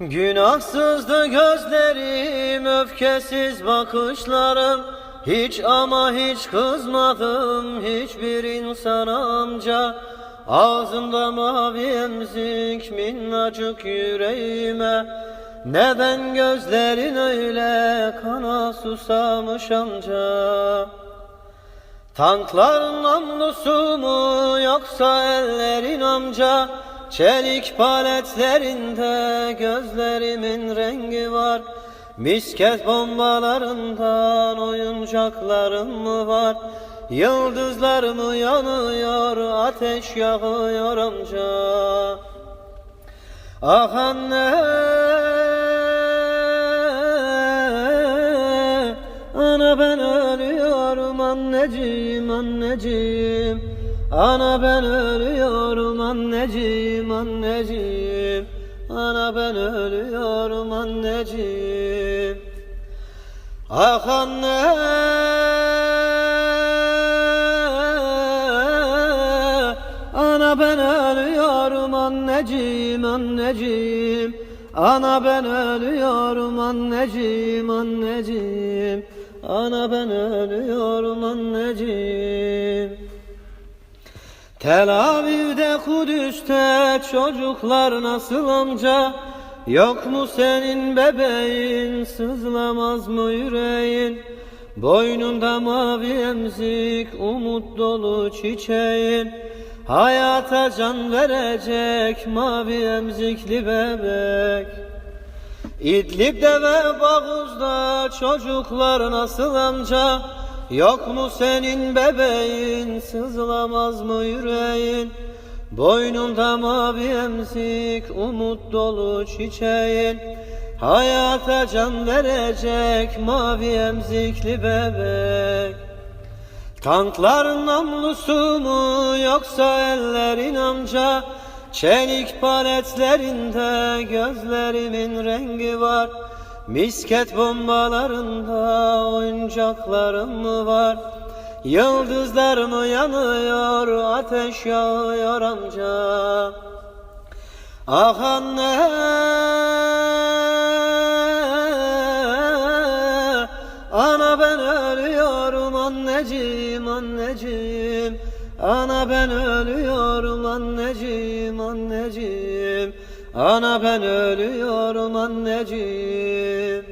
Günahsızdı gözlerim, öfkesiz bakışlarım. Hiç ama hiç kızmadım hiçbir insan amca. Ağzımda mavi emzik minnacık yüreğime. Neden gözlerin öyle kana susamış amca? Tankların namlusu mu yoksa ellerin amca? Çelik paletlerinde gözlerimin rengi var. Misket bombalarından oyuncaklarım mı var? Yıldızlar mı yanıyor, ateş yağıyor amca? Ah anne, ana ben ölüyorum anneciğim, anneciğim. Ana ben ölüyorum anneciğim, anneciğim. Ana ben ölüyorum anneciğim. Ah anne, ana ben ölüyorum anneciğim, anneciğim. Ana ben ölüyorum anneciğim, anneciğim. Ana ben ölüyorum anneciğim. Tel Aviv'de, Kudüs'te çocuklar nasıl amca? Yok mu senin bebeğin, sızlamaz mı yüreğin? Boynunda mavi emzik, umut dolu çiçeğin. Hayata can verecek mavi emzikli bebek. İdlib'de ve Bağuz'da çocuklar nasıl amca? Yok mu senin bebeğin, sızlamaz mı yüreğin? Boynunda mavi emzik, umut dolu çiçeğin. Hayata can verecek mavi emzikli bebek. Tankların namlusu mu yoksa ellerin amca? Çelik paletlerinde gözlerimin rengi var. Misket bombalarında oyuncaklarım mı var? Yıldızlar mı yanıyor, ateş yağıyor amca? Ah anne, ana ben ölüyorum anneciğim, anneciğim. Ana ben ölüyorum anneciğim, anneciğim. Ana ben ölüyorum anneciğim.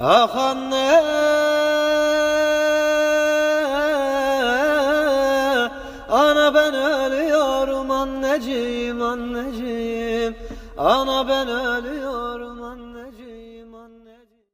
Ah anne, ana ben ölüyorum anneciğim, anneciğim. Ana ben ölüyorum anneciğim, anneciğim.